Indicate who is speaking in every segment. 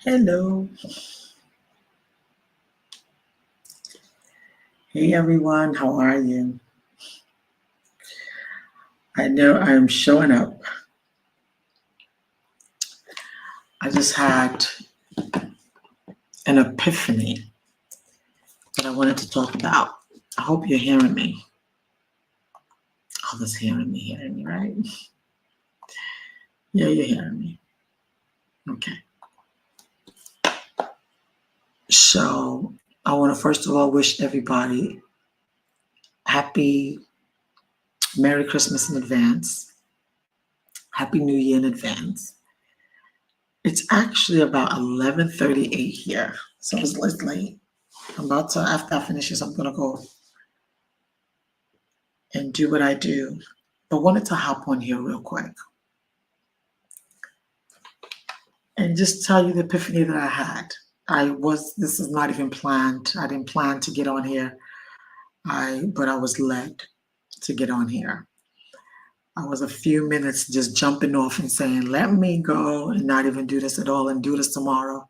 Speaker 1: Hello. Hey everyone, how are you? I know I'm showing up. I just had an epiphany that I wanted to talk about. I hope you're hearing me. Oh, that's hearing me, right? Yeah, you're hearing me. Okay. So I want to first of all wish everybody happy Merry Christmas in advance. Happy New Year in advance. It's actually about 11:38 here. So it's late. I'm about to, after I finish this, I'm gonna go and do what I do. But wanted to hop on here real quick and just tell you the epiphany that I had. This is not even planned. I didn't plan to get on here. But I was led to get on here. I was a few minutes just jumping off and saying, let me go and not even do this at all and do this tomorrow.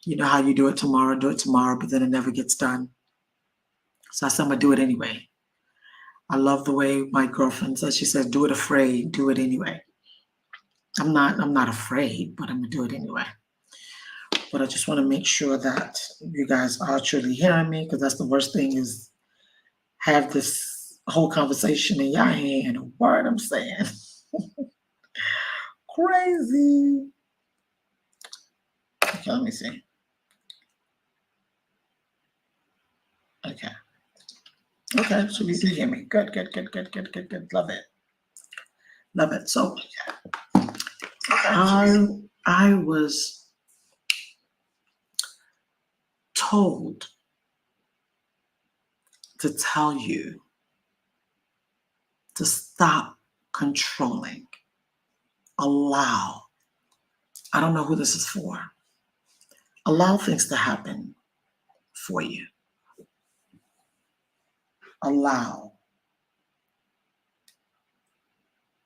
Speaker 1: You know how you do it tomorrow, but then it never gets done. So I said, I'm gonna do it anyway. I love the way my girlfriend says, she says, do it afraid, do it anyway. I'm not afraid, but I'm gonna do it anyway. But I just want to make sure that you guys are truly hearing me, because that's the worst thing is have this whole conversation and y'all ain't hearing a word I'm saying. Crazy. Okay, let me see. Okay. Okay, so you can hear me. Good, good, good, good, good, good, good. Love it. Love it. So I was told to tell you to stop controlling. Allow. I don't know who this is for. Allow things to happen for you. Allow.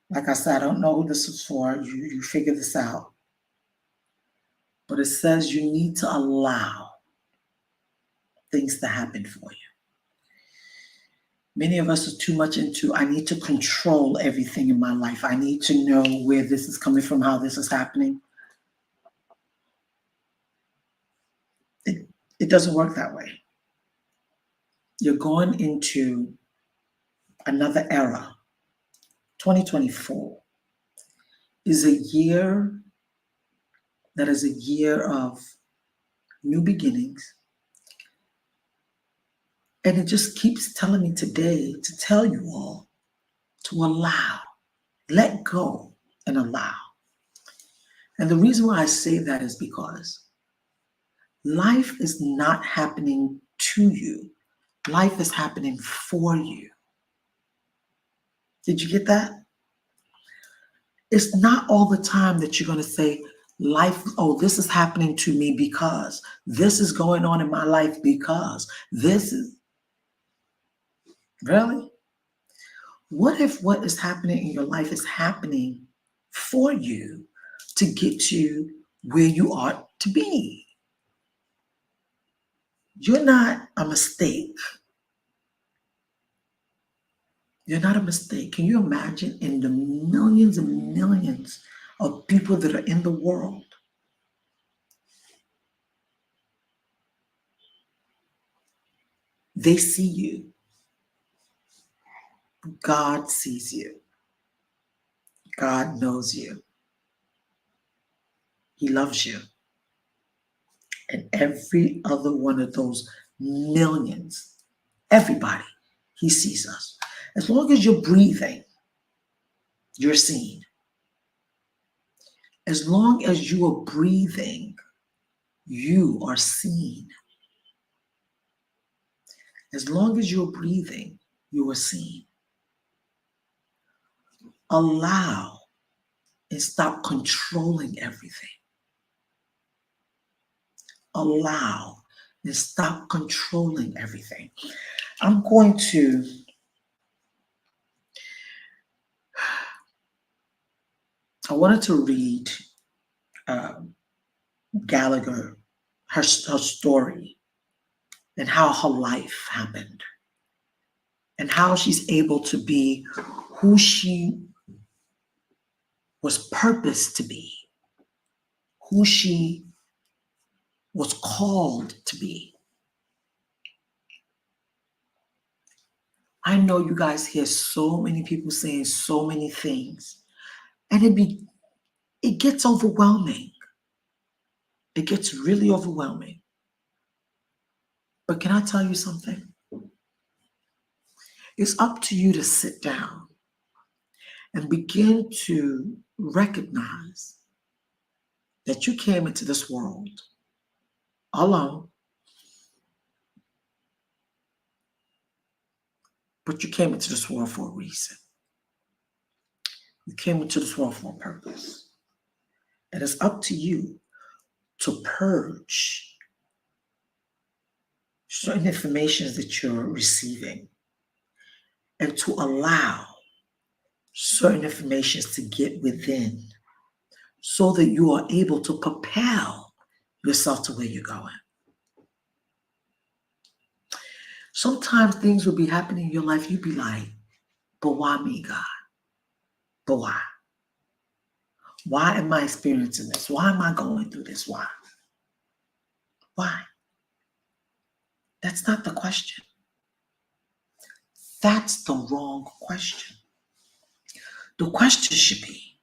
Speaker 1: Like I said, I don't know who this is for. You figure this out. But it says you need to allow things to happen for you. Many of us are too much into, I need to control everything in my life. I need to know where this is coming from, how this is happening. It doesn't work that way. You're going into another era. 2024 is a year that is a year of new beginnings. And it just keeps telling me today to tell you all to allow, let go, and allow. And the reason why I say that is because life is not happening to you, life is happening for you. Did you get that? It's not all the time that you're going to say, life, oh, this is happening to me because this is going on in my life because this is really. What if what is happening in your life is happening for you to get you where you ought to be? You're not a mistake. You're not a mistake. Can you imagine in the millions and millions of people that are in the world? They see you. God sees you. God knows you. He loves you. And every other one of those millions, everybody, he sees us. As long as you're breathing, you're seen. As long as you are breathing, you are seen. As long as you're breathing, you are seen. Allow and stop controlling everything. Allow and stop controlling everything. I'm going to I wanted to read Gallagher, her story, and how her life happened, and how she's able to be who she was purposed to be, who she was called to be. I know you guys hear so many people saying so many things, and it gets overwhelming. It gets really overwhelming. But can I tell you something? It's up to you to sit down and begin to recognize that you came into this world alone, but you came into this world for a reason. You came into this world for a purpose. And it's up to you to purge certain information that you're receiving and to allow certain information to get within so that you are able to propel yourself to where you're going. Sometimes things will be happening in your life. You'll be like, but why me, God? But why? Why am I experiencing this? Why am I going through this? Why? Why? That's not the question. That's the wrong question. The question should be,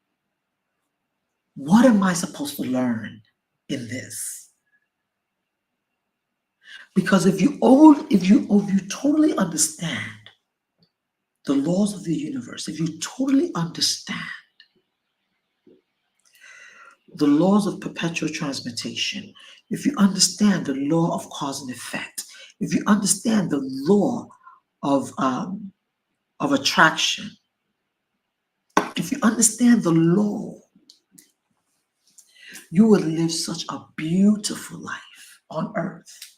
Speaker 1: what am I supposed to learn in this? Because if you totally understand the laws of the universe, if you totally understand the laws of perpetual transmutation, if you understand the law of cause and effect, if you understand the law of attraction, if you understand the law, you will live such a beautiful life on earth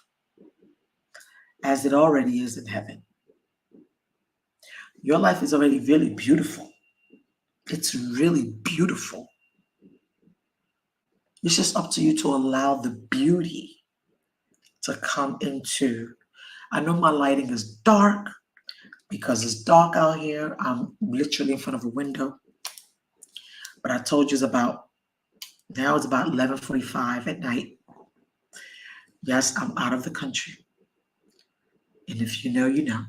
Speaker 1: as it already is in heaven. Your life is already really beautiful. It's really beautiful. It's just up to you to allow the beauty to come into. I know my lighting is dark because it's dark out here. I'm literally in front of a window. But I told you it's about 11:45 at night. Yes, I'm out of the country. And if you know, you know.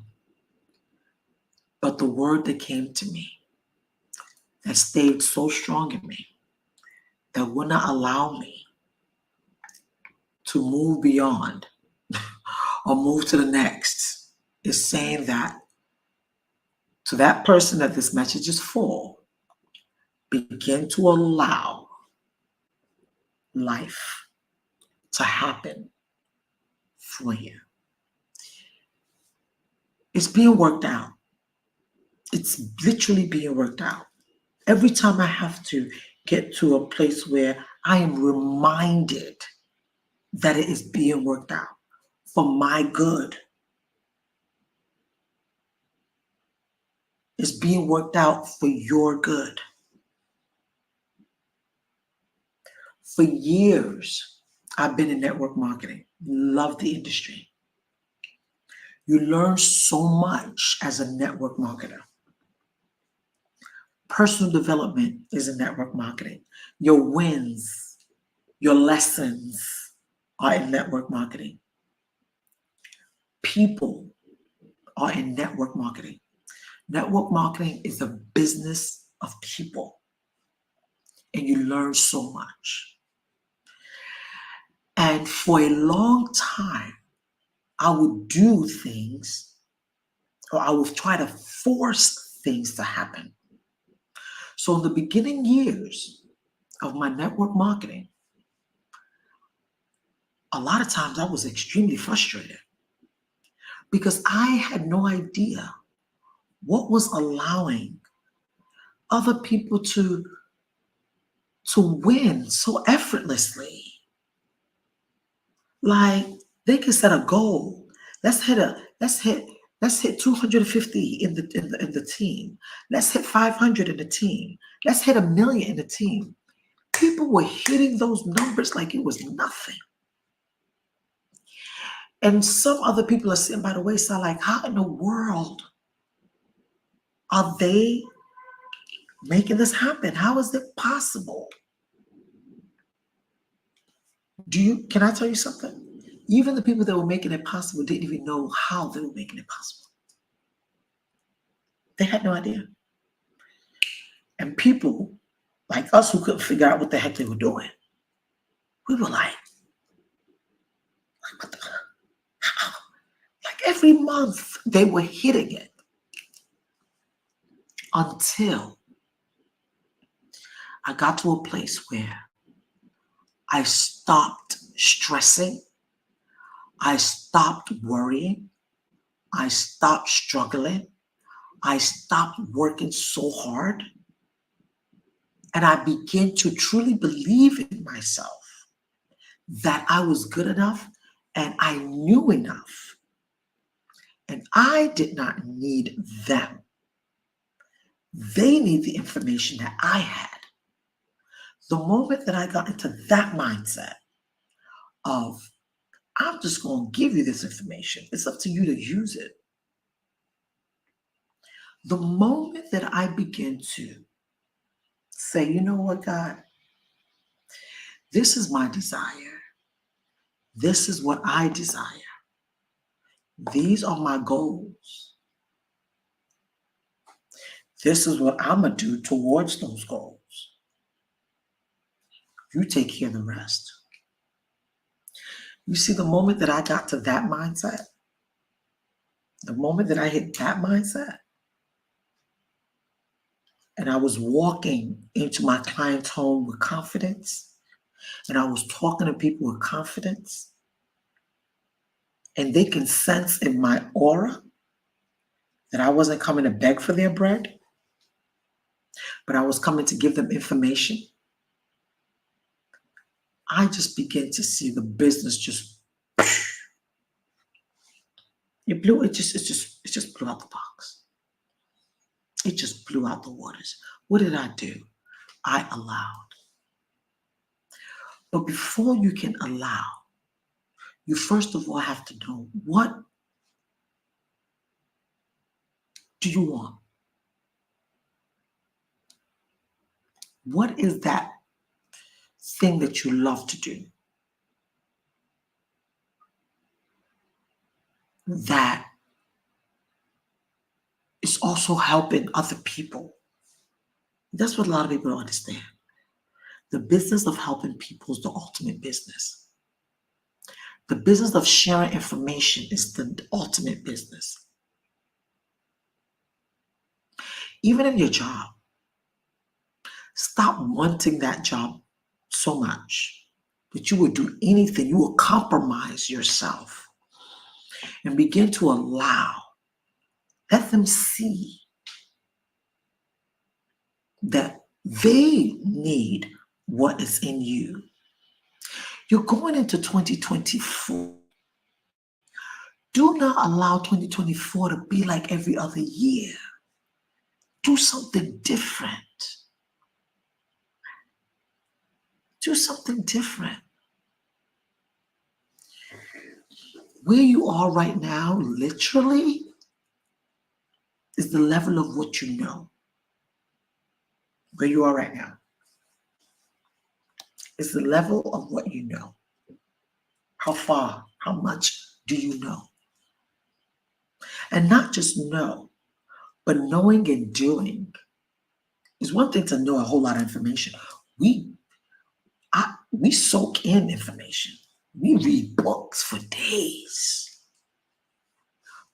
Speaker 1: But the word that came to me, that stayed so strong in me, that would not allow me to move beyond or move to the next, is saying that to that person that this message is for, begin to allow life to happen for you. It's being worked out. It's literally being worked out. Every time I have to get to a place where I am reminded that it is being worked out for my good. It's being worked out for your good. For years, I've been in network marketing. Love the industry. You learn so much as a network marketer. Personal development is in network marketing. Your wins, your lessons are in network marketing. People are in network marketing. Network marketing is a business of people, and you learn so much. And for a long time, I would do things, or I would try to force things to happen. So in the beginning years of my network marketing, a lot of times I was extremely frustrated because I had no idea what was allowing other people to win so effortlessly. Like, they can set a goal. Let's hit 250 in the team. Let's hit 500 in the team. Let's hit 1 million in the team. people were hitting those numbers like it was nothing. And some other people are sitting by the wayside like, how in the world are they making this happen? How is it possible? Can I tell you something? Even the people that were making it possible didn't even know how they were making it possible. They had no idea. And people like us who couldn't figure out what the heck they were doing, we were like what the, how? Like every month they were hitting it until I got to a place where I stopped stressing. I stopped worrying. I stopped struggling. I stopped working so hard. And I began to truly believe in myself that I was good enough and I knew enough. And I did not need them. They need the information that I had. The moment that I got into that mindset of, I'm just going to give you this information, it's up to you to use it. The moment that I begin to say, you know what, God, this is my desire. This is what I desire. These are my goals. This is what I'm going to do towards those goals. You take care of the rest. You see, the moment that I got to that mindset, the moment that I hit that mindset, and I was walking into my client's home with confidence, and I was talking to people with confidence, and they can sense in my aura that I wasn't coming to beg for their bread, but I was coming to give them information. I just began to see the business just it just blew out the box. It just blew out the waters. What did I do? I allowed. But before you can allow, you first of all have to know, what do you want? What is that thing that you love to do that is also helping other people? That's what a lot of people don't understand. The business of helping people is the ultimate business. The business of sharing information is the ultimate business. Even in your job, stop wanting that job so much that you would do anything, you will compromise yourself and begin to allow, let them see that they need what is in you. You're going into 2024. Do not allow 2024 to be like every other year. Do something different. Do something different. Where you are right now, literally, is the level of what you know. Where you are right now is the level of what you know. How far, how much do you know? And not just know, but knowing and doing is one thing to know a whole lot of information. We soak in information. We read books for days.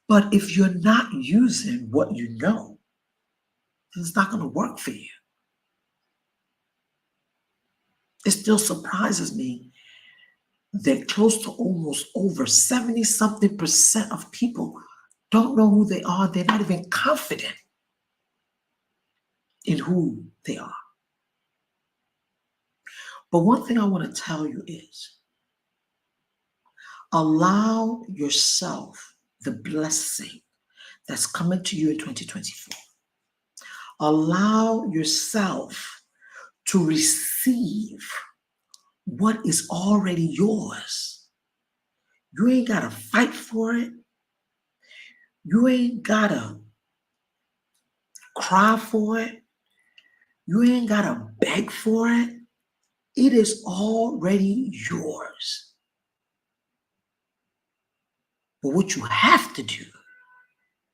Speaker 1: But if you're not using what you know, it's not going to work for you. It still surprises me that close to almost over 70-something% of people don't know who they are. They're not even confident in who they are. But one thing I want to tell you is, allow yourself the blessing that's coming to you in 2024. Allow yourself to receive what is already yours. You ain't got to fight for it. You ain't got to cry for it. You ain't got to beg for it. It is already yours. But what you have to do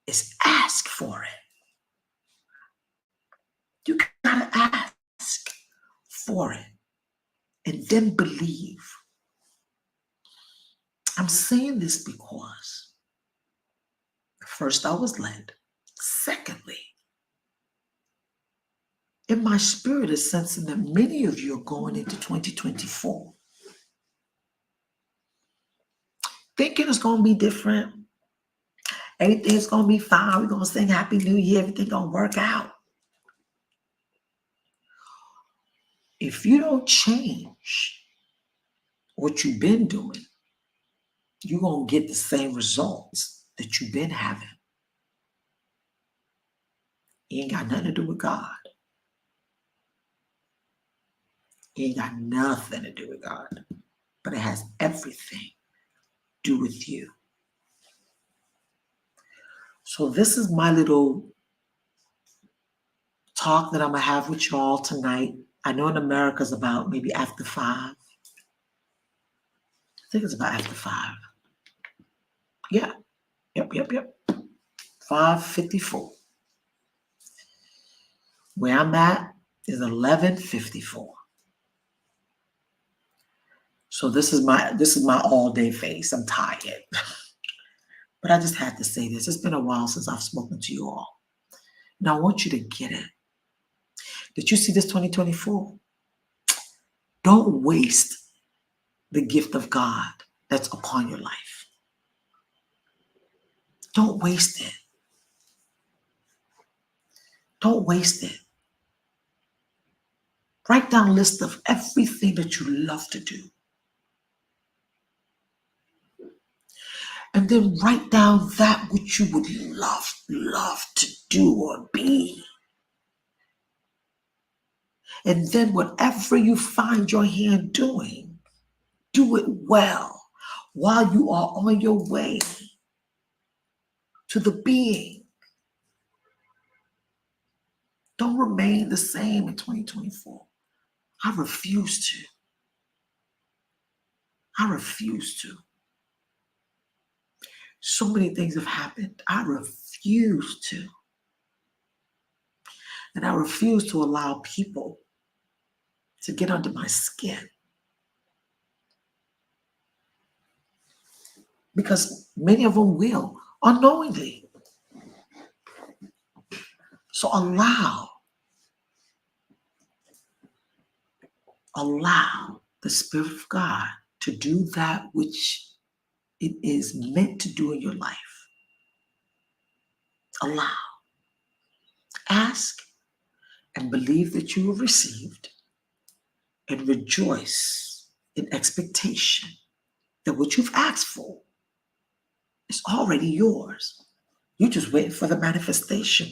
Speaker 1: is ask for it. You got to ask for it and then believe. I'm saying this because first I was led. Secondly, in my spirit is sensing that many of you are going into 2024 thinking it's going to be different. Everything's going to be fine. We're going to sing Happy New Year. Everything's going to work out. If you don't change what you've been doing, you're going to get the same results that you've been having. It ain't got nothing to do with God. It ain't got nothing to do with God. But it has everything to do with you. So this is my little talk that I'm going to have with you all tonight. I know in America it's about maybe after 5. I think it's about after 5. Yeah. Yep. 5:54. Where I'm at is 11:54. So this is my all-day face. I'm tired. But I just had to say this. It's been a while since I've spoken to you all. Now I want you to get it. Did you see this 2024? Don't waste the gift of God that's upon your life. Don't waste it. Don't waste it. Write down a list of everything that you love to do. And then write down that which you would love to do or be. And then whatever you find your hand doing, do it well while you are on your way to the being. Don't remain the same in 2024. I refuse to. I refuse to. So many things have happened. I refuse to. And I refuse to allow people to get under my skin. Because many of them will, unknowingly. So allow the Spirit of God to do that which it is meant to do in your life. Allow. Ask and believe that you have received, and rejoice in expectation that what you've asked for is already yours. You're just waiting for the manifestation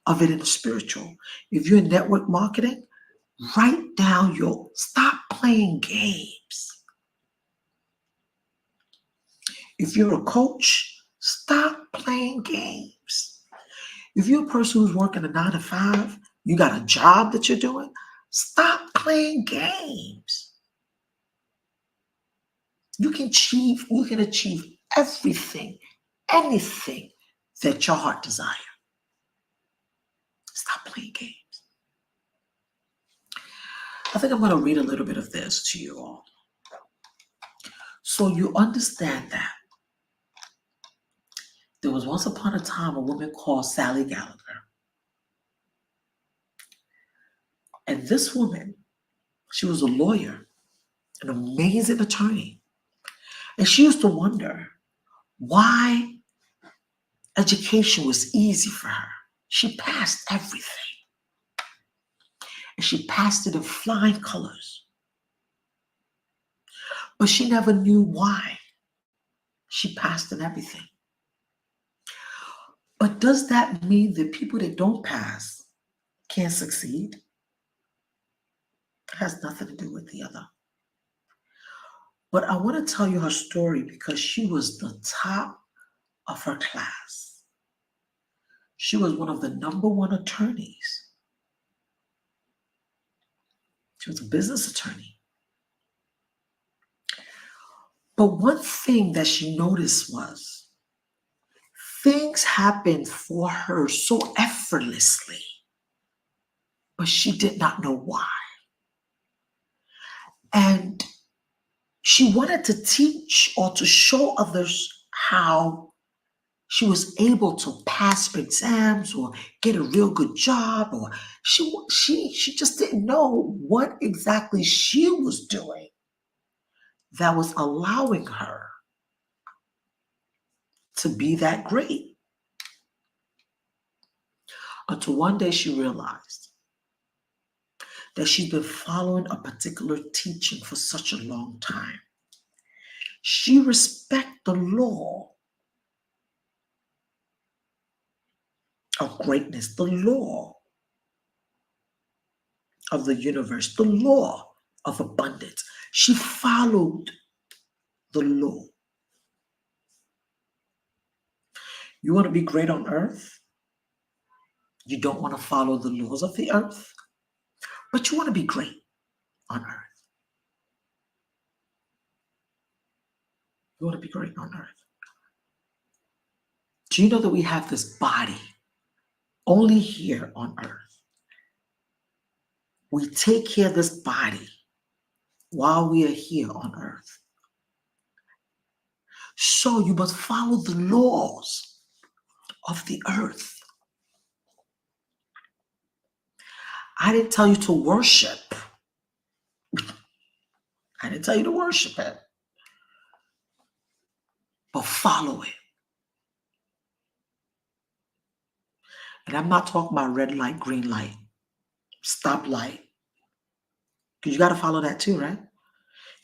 Speaker 1: of it in the spiritual. If you're in network marketing, write down stop playing games. If you're a coach, stop playing games. If you're a person who's working a 9 to 5, you got a job that you're doing, stop playing games. You can achieve everything, anything that your heart desires. Stop playing games. I think I'm going to read a little bit of this to you all, so you understand that there was once upon a time a woman called Sally Gallagher. And this woman, she was a lawyer, an amazing attorney. And she used to wonder why education was easy for her. She passed everything. And she passed it in flying colors. But she never knew why she passed in everything. But does that mean that people that don't pass can't succeed? It has nothing to do with the other. But I want to tell you her story because she was the top of her class. She was one of the number one attorneys. She was a business attorney. But one thing that she noticed was things happened for her so effortlessly, but she did not know why. And she wanted to teach or to show others how she was able to pass her exams or get a real good job, or she just didn't know what exactly she was doing that was allowing her to be that great. Until one day she realized that she's been following a particular teaching for such a long time. She respects the law of greatness, the law of the universe, the law of abundance. She followed the law. You want to be great on earth? You don't want to follow the laws of the earth, but you want to be great on earth. You want to be great on earth. Do you know that we have this body only here on earth? We take care of this body while we are here on earth. So you must follow the laws of the earth. I didn't tell you to worship. I didn't tell you to worship it, but follow it. And I'm not talking about red light, green light, stop light, because you got to follow that too, right?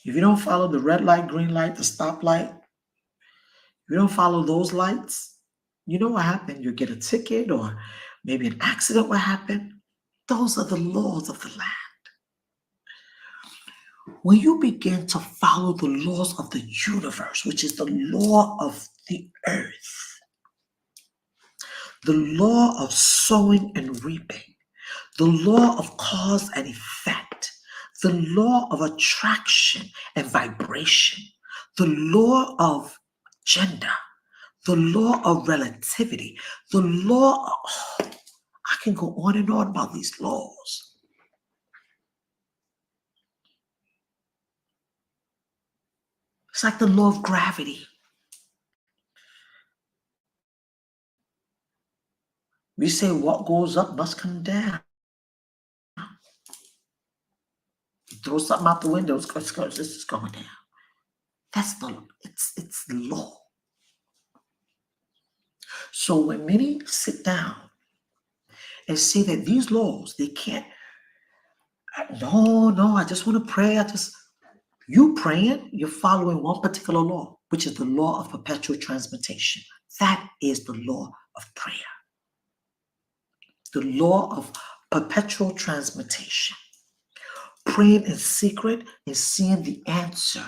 Speaker 1: If you don't follow the red light, green light, the stop light, if you don't follow those lights, you know what happened? You'll get a ticket or maybe an accident will happen. Those are the laws of the land. When you begin to follow the laws of the universe, which is the law of the earth, the law of sowing and reaping, the law of cause and effect, the law of attraction and vibration, the law of gender, the law of relativity, the law of, I can go on and on about these laws. It's like the law of gravity. We say what goes up must come down. You throw something out the window, this is going down. That's it's the law. So when many sit down and say that these laws, they can't, no, I just want to pray. You praying, you're following one particular law, which is the law of perpetual transmutation. That is the law of prayer. The law of perpetual transmutation. Praying in secret and seeing the answer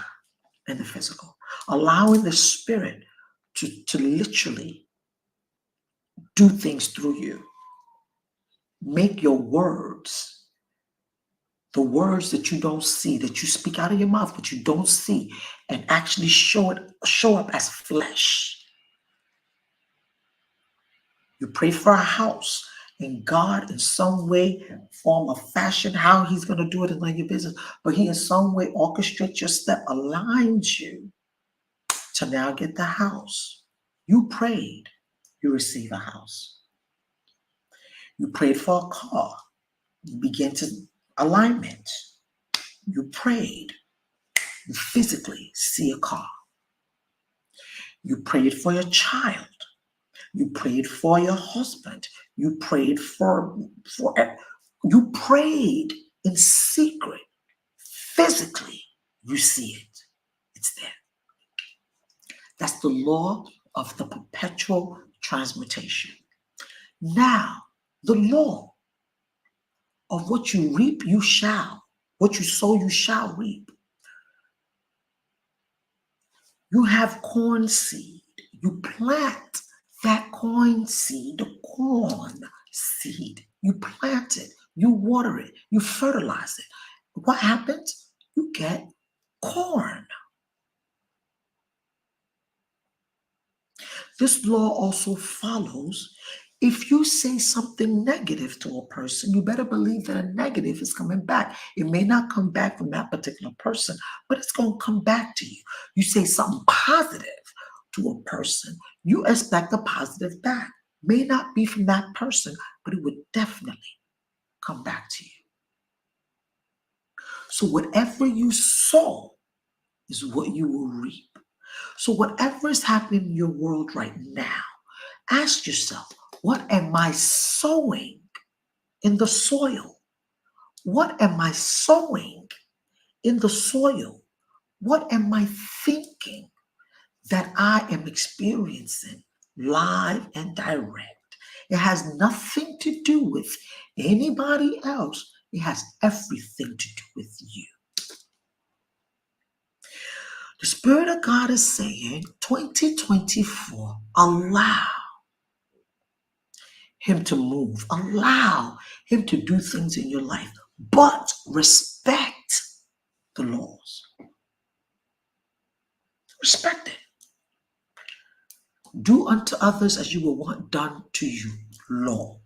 Speaker 1: in the physical. Allowing the spirit to literally do things through you. Make your words, the words that you don't see, that you speak out of your mouth, but you don't see, and actually show up as flesh. You pray for a house, and God in some way, form of fashion, how he's going to do it is none of your business, but he in some way orchestrates your step, aligns you to now get the house. You prayed, you receive a house. You prayed for a car, you begin to alignment. You prayed, you physically see a car. You prayed for your child. You prayed for your husband. You prayed you prayed in secret. Physically, you see it. It's there. That's the law of the perpetual transmutation. Now, the law of what you reap, you shall. What you sow, you shall reap. You have corn seed. You plant that corn seed, the corn seed. You plant it, you water it, you fertilize it. What happens? You get corn. This law also follows if you say something negative to a person, you better believe that a negative is coming back. It may not come back from that particular person, but it's going to come back to you. You say something positive to a person, you expect a positive back. May not be from that person, but it would definitely come back to you. So whatever you sow is what you will reap. So whatever is happening in your world right now, ask yourself, what am I sowing in the soil? What am I sowing in the soil? What am I thinking that I am experiencing live and direct? It has nothing to do with anybody else. It has everything to do with you. The Spirit of God is saying 2024, allow Him to move, allow Him to do things in your life, but respect the laws. Respect it. Do unto others as you will want done to you. Law.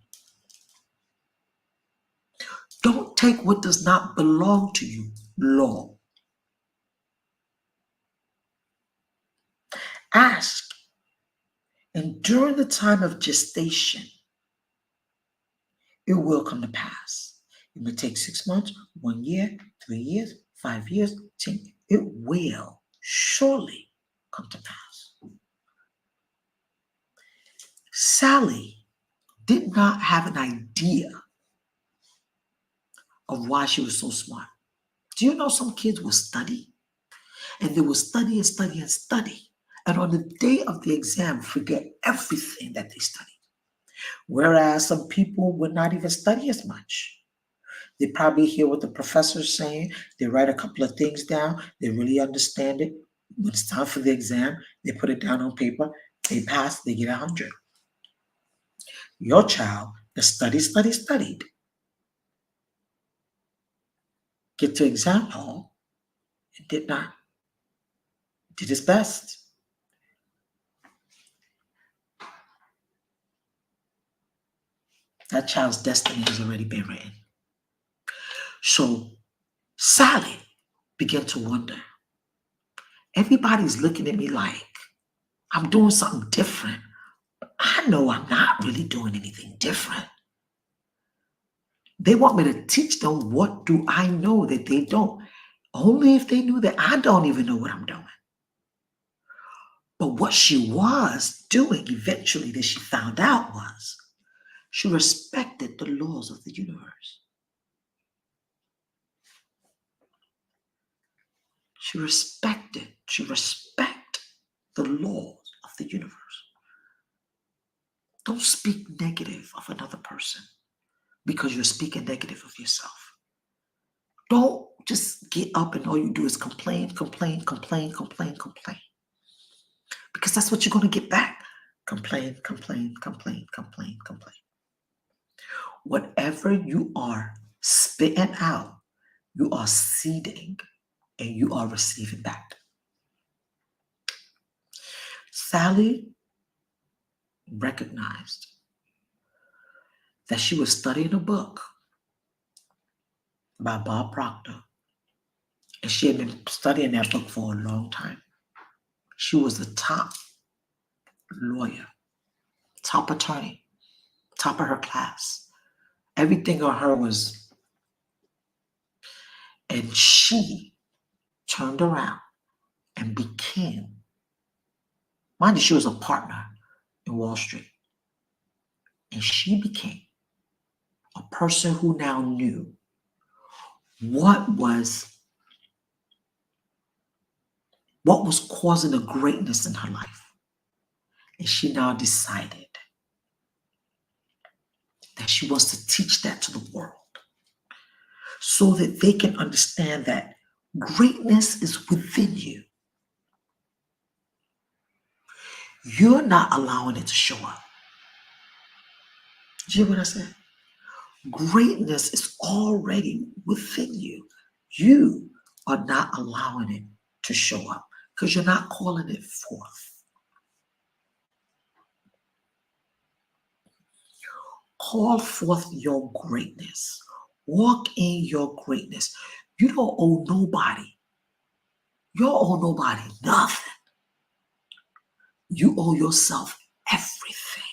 Speaker 1: Don't take what does not belong to you. Law. Ask. And during the time of gestation, it will come to pass. It may take 6 months, 1 year, 3 years, 5 years, 10. It will surely come to pass. Sally did not have an idea of why she was so smart. Do you know some kids will study? And they will study and study and study. And on the day of the exam, forget everything that they studied. Whereas some people would not even study as much. They probably hear what the professor's saying. They write a couple of things down. They really understand it. When it's time for the exam, they put it down on paper. They pass, they get 100. Your child, the studied, get to exam hall and did not, did his best. That child's destiny has already been written. So Sally began to wonder. Everybody's looking at me like I'm doing something different. I know I'm not really doing anything different. They want me to teach them what do I know that they don't. Only if they knew that I don't even know what I'm doing. But what she was doing eventually that she found out was she respected the laws of the universe. She respect the laws of the universe. Don't speak negative of another person because you're speaking negative of yourself. Don't just get up and all you do is complain. Because that's what you're going to get back. Complain. Whatever you are spitting out, you are seeding and you are receiving back. Sally recognized that she was studying a book by Bob Proctor, and she had been studying that book for a long time. She was the top lawyer, top attorney, top of her class. Everything on her was, and she turned around and became, mind you, she was a partner in Wall Street. And she became a person who now knew what was causing the greatness in her life. And she now decided that she wants to teach that to the world. so that they can understand that greatness is within you. You're not allowing it to show up. Did you hear what I said? Greatness is already within you. You are not allowing it to show up because you're not calling it forth. Call forth your greatness. Walk in your greatness. You don't owe nobody. You don't owe nobody nothing. You owe yourself everything.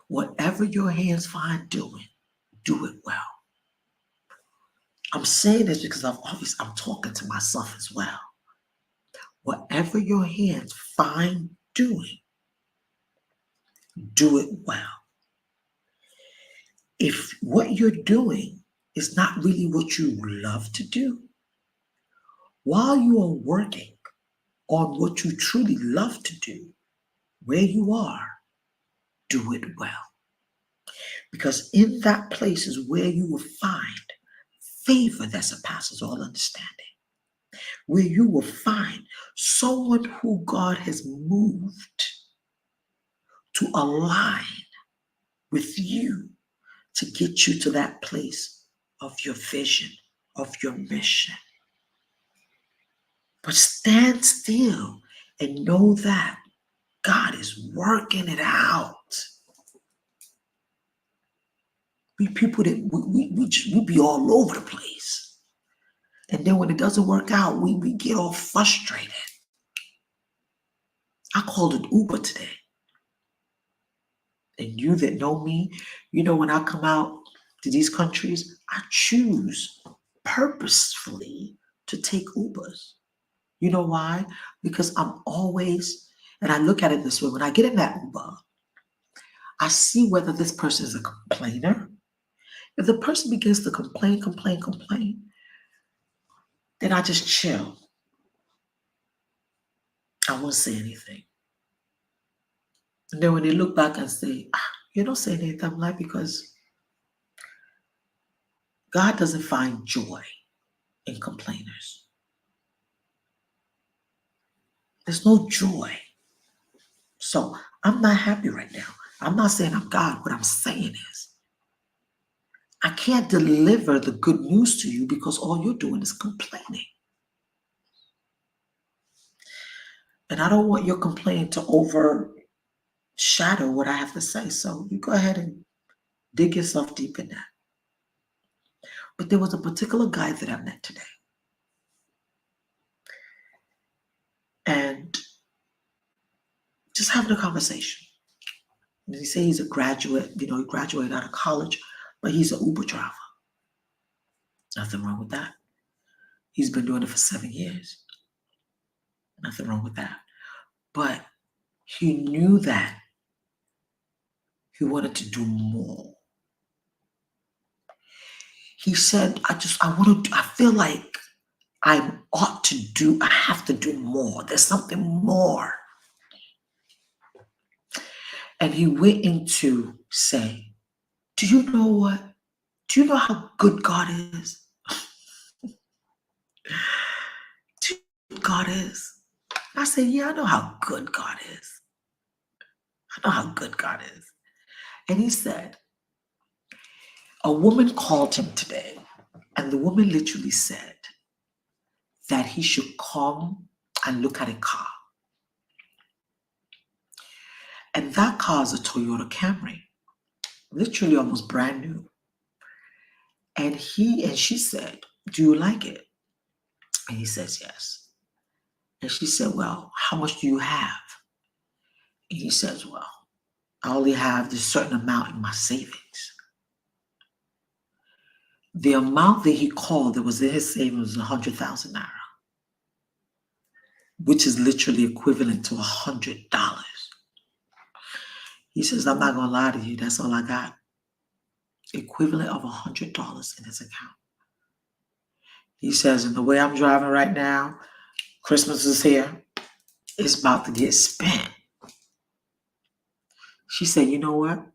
Speaker 1: Whatever your hands find doing, do it well. I'm saying this because I'm talking to myself as well. Whatever your hands find doing, do it well. If what you're doing is not really what you love to do, while you are working on what you truly love to do, where you are, do it well. Because in that place is where you will find favor that surpasses all understanding. Where you will find someone who God has moved to align with you to get you to that place of your vision, of your mission. But stand still and know that God is working it out. We people that we be all over the place. And then when it doesn't work out, we get all frustrated. I called an Uber today. And you that know me, you know when I come out to these countries, I choose purposefully to take Ubers. You know why? Because I'm always, and I look at it this way, when I get in that Uber, I see whether this person is a complainer. If the person begins to complain, then I just chill. I won't say anything. And then when they look back and say, you don't say anything, I'm like, because God doesn't find joy in complainers. There's no joy. So I'm not happy right now. I'm not saying I'm God. What I'm saying is, I can't deliver the good news to you because all you're doing is complaining. And I don't want your complaint to overshadow what I have to say. So you go ahead and dig yourself deep in that. But there was a particular guy that I met today. And just having a conversation. And he said he's a graduate, he graduated out of college, but he's an Uber driver. Nothing wrong with that. He's been doing it for 7 years. Nothing wrong with that. But he knew that he wanted to do more. He said, I feel like I have to do more. There's something more. And he went into say, do you know what? Do you know how good God is? Do you know who God is? I said, yeah, I know how good God is. I know how good God is. And he said, a woman called him today, and the woman literally said that he should come and look at a car. And that car is a Toyota Camry, literally almost brand new. And she said, do you like it? And he says, yes. And she said, well, how much do you have? And he says, well, I only have this certain amount in my savings. The amount that he called that was in his savings was 100,000 naira, which is literally equivalent to $100. He says, I'm not going to lie to you. That's all I got. Equivalent of $100 in his account. He says, and the way I'm driving right now, Christmas is here. It's about to get spent. She said, you know what?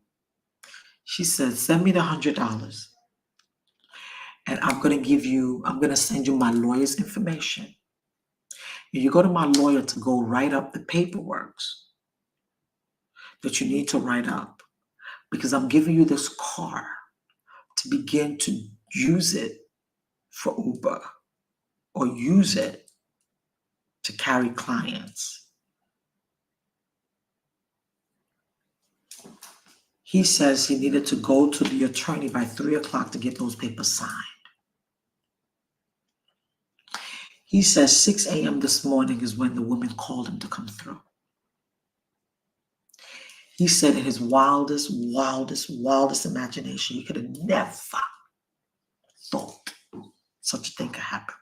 Speaker 1: She said, send me the $100 and I'm gonna send you my lawyer's information. And you go to my lawyer to go write up the paperwork that you need to write up because I'm giving you this car to begin to use it for Uber or use it to carry clients. He says he needed to go to the attorney by 3 o'clock to get those papers signed. He says 6 a.m. this morning is when the woman called him to come through. He said in his wildest imagination, he could have never thought such a thing could happen.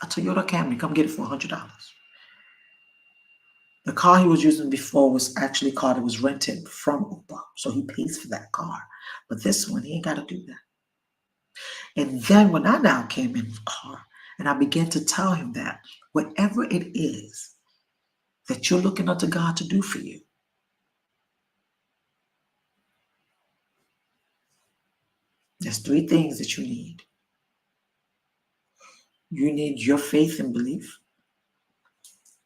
Speaker 1: A Toyota Camry, come get it for $100. The car he was using before was actually a car that was rented from Uber, so he pays for that car. But this one, he ain't got to do that. And then when I now came in the car and I began to tell him that whatever it is that you're looking unto God to do for you, there's 3 things that you need. You need your faith and belief.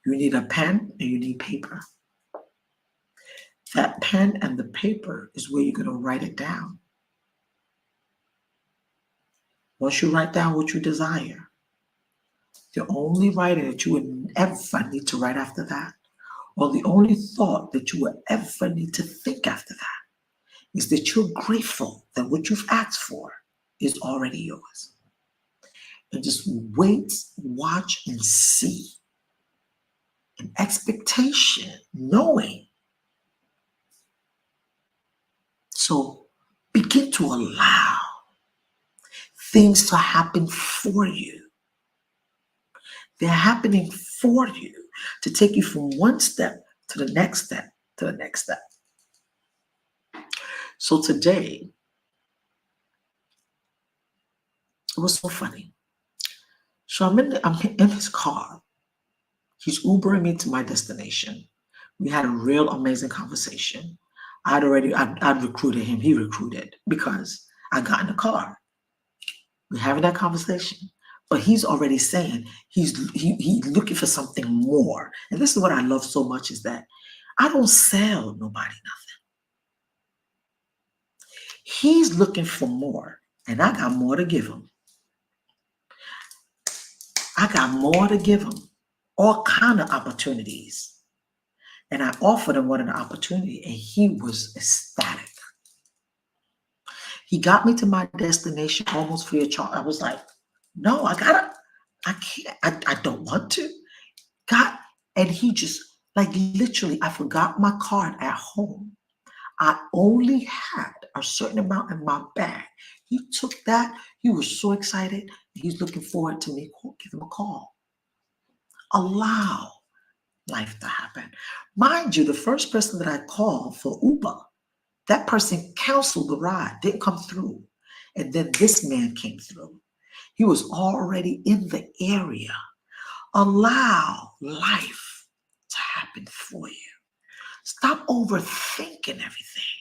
Speaker 1: You need a pen and you need paper. That pen and the paper is where you're going to write it down. Once you write down what you desire, the only writing that you would ever need to write after that, or the only thought that you will ever need to think after that, is that you're grateful that what you've asked for is already yours. And just wait, watch, and see. An expectation, knowing. So begin to allow things to happen for you. They're happening for you to take you from one step to the next step to the next step. So today, it was so funny. So I'm in his car. He's Ubering me to my destination. We had a real amazing conversation. I'd recruited him. He recruited because I got in the car. We're having that conversation. But he's already saying he's looking for something more. And this is what I love so much is that I don't sell nobody nothing. He's looking for more, and I got more to give him. I got more to give him. All kind of opportunities. And I offered him one an opportunity, and he was ecstatic. He got me to my destination almost free of charge. I was like, no, I can't, I don't want to. God, and he just, like literally, I forgot my card at home. I only had a certain amount in my bag. He took that. He was so excited. He's looking forward to me give him a call. Allow life to happen. Mind you, the first person that I called for Uber, that person canceled the ride, didn't come through. And then this man came through. He was already in the area. Allow life to happen for you. Stop overthinking everything.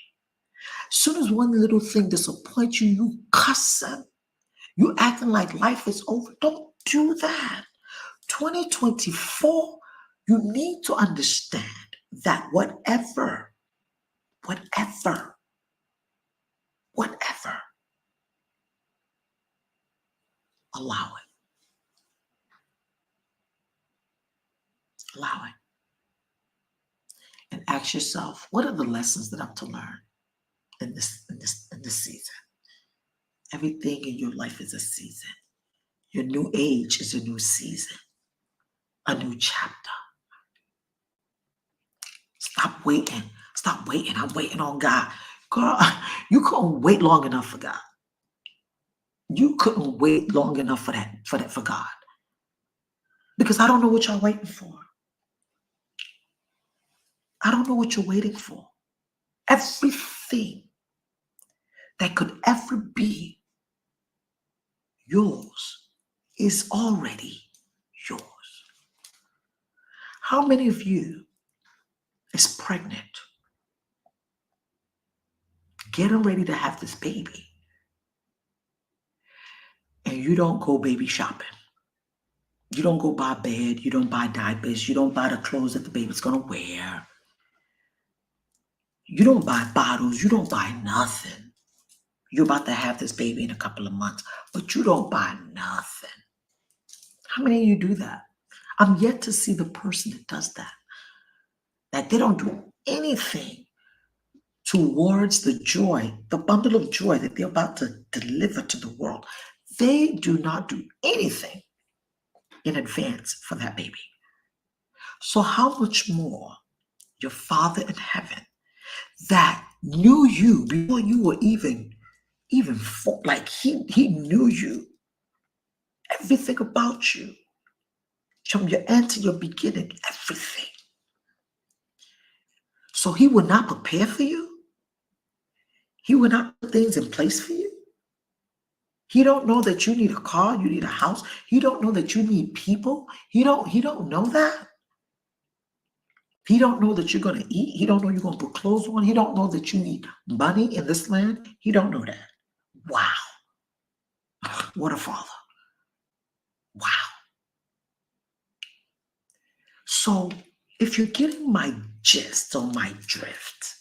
Speaker 1: As soon as one little thing disappoints you, you cuss them. You acting like life is over. Don't do that. 2024, you need to understand that whatever, allow it. Allow it. And ask yourself, what are the lessons that I'm to learn in this season? Everything in your life is a season. Your new age is a new season, a new chapter. Stop waiting. Stop waiting. I'm waiting on God. Girl, you couldn't wait long enough for God. You couldn't wait long enough for God. Because I don't know what y'all waiting for. I don't know what you're waiting for. Everything that could ever be yours is already yours. How many of you is pregnant? getting ready to have this baby, and you don't go baby shopping. You don't go buy bed, you don't buy diapers, you don't buy the clothes that the baby's gonna wear. You don't buy bottles, you don't buy nothing. You're about to have this baby in a couple of months, but you don't buy nothing. How many of you do that? I'm yet to see the person that does that. That they don't do anything towards the joy, the bundle of joy that they're about to deliver to the world. They do not do anything in advance for that baby. So how much more your Father in heaven that knew you before you were even like he knew you, everything about you, from your end to your beginning, everything. So he will not prepare for you. He will not put things in place for you. He don't know that you need a car, you need a house. He don't know that you need people. He don't know that. He don't know that you're gonna eat. He don't know you're gonna put clothes on. He don't know that you need money in this land. He don't know that. Wow. What a father. Wow. So if you're getting my gist or my drift,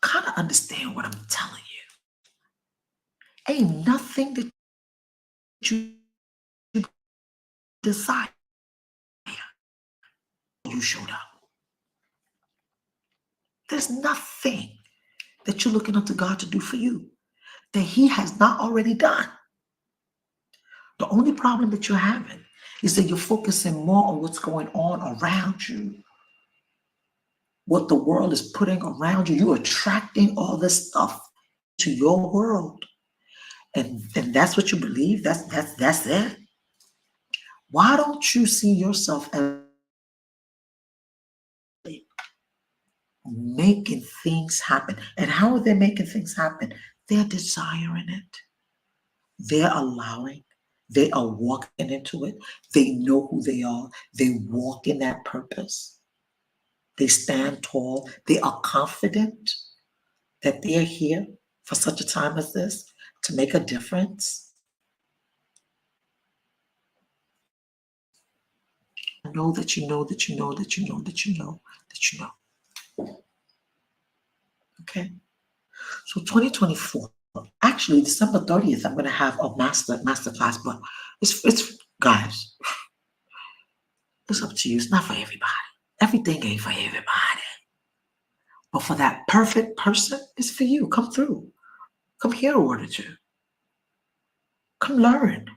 Speaker 1: kind of understand what I'm telling you. Ain't nothing that you desire you showed up. There's nothing that you're looking up to God to do for you that he has not already done. The only problem that you're having is that you're focusing more on what's going on around you, what the world is putting around you. You're attracting all this stuff to your world. And that's what you believe. That's it. Why don't you see yourself as making things happen? And how are they making things happen? They're desiring it. They're allowing. They are walking into it. They know who they are. They walk in that purpose. They stand tall. They are confident that they're here for such a time as this to make a difference. Know that you know that you know that you know that you know that you know. Okay. So 2024, actually December 30th, I'm gonna have a master class, but it's guys, it's up to you. It's not for everybody. Everything ain't for everybody. But for that perfect person, it's for you. Come through. Come hear a word or two. Come learn.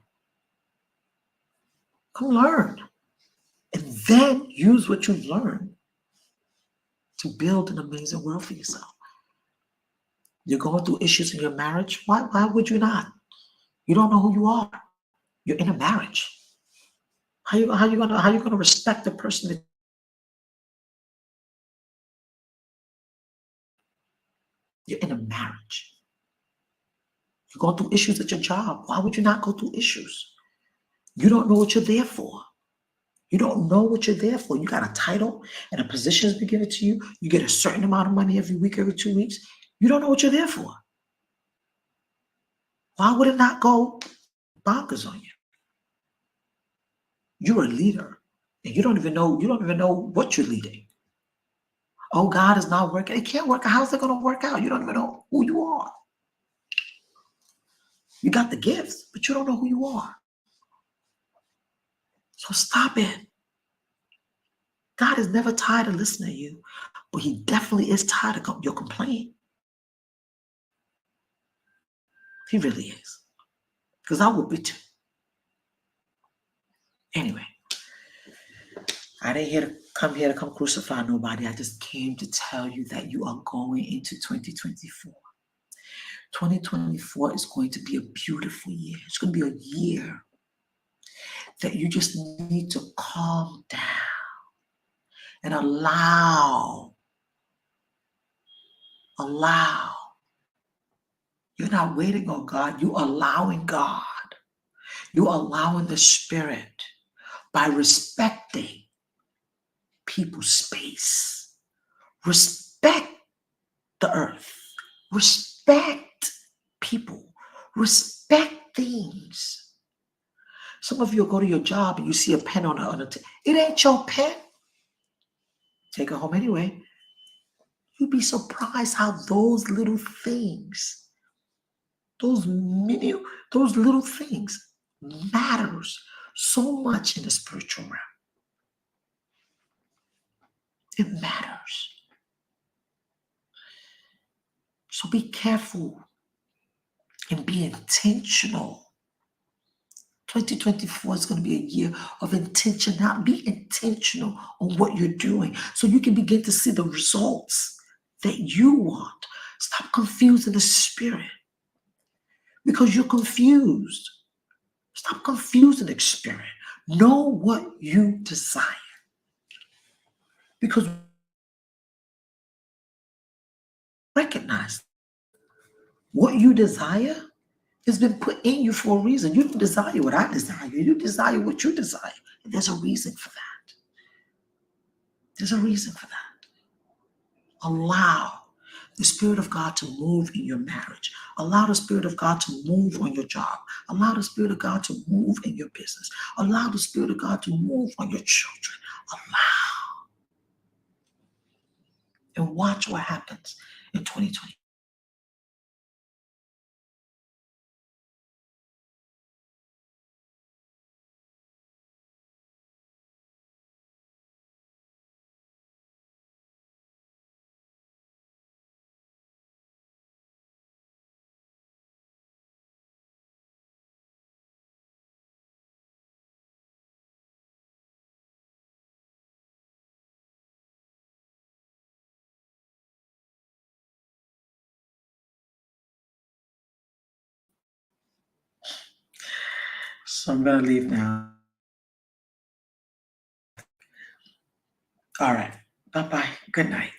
Speaker 1: Come learn. And then use what you've learned to build an amazing world for yourself. You're going through issues in your marriage. Why would you not? You don't know who you are. You're in a marriage. How you gonna respect the person that you're in a marriage? You're going through issues at your job. Why would you not go through issues? You don't know what you're there for. You don't know what you're there for. You got a title and a position has been given to you. You get a certain amount of money every week, every 2 weeks. You don't know what you're there for. Why would it not go bonkers on you? You're a leader and you don't even know what you're leading. Oh, God is not working. It can't work. How's it going to work out? You don't even know who you are. You got the gifts, but you don't know who you are. So stop it. God is never tired of listening to you, but he definitely is tired of your complaint. He really is. Because I would be too. Anyway, I didn't here to come crucify nobody. I just came to tell you that you are going into 2024. 2024 is going to be a beautiful year. It's going to be a year that you just need to calm down and allow. You're not waiting on God. You're allowing God. You're allowing the Spirit by respecting people's space. Respect the earth. Respect people. Respect things. Some of you go to your job and you see a pen on the it ain't your pen. Take it home anyway. You'd be surprised how those little things, those many, those little things matters so much in the spiritual realm. It matters. So be careful and be intentional. 2024 is going to be a year of intention. Now, be intentional on what you're doing so you can begin to see the results that you want. Stop confusing the spirit because you're confused. Stop confusing the spirit. Know what you desire. Because recognize what you desire has been put in you for a reason. You don't desire what I desire. You desire what you desire. And there's a reason for that. There's a reason for that. Allow the Spirit of God to move in your marriage. Allow the Spirit of God to move on your job. Allow the Spirit of God to move in your business. Allow the Spirit of God to move on your children. Allow. And watch what happens in 2020. So I'm going to leave now. All right. Bye-bye. Good night.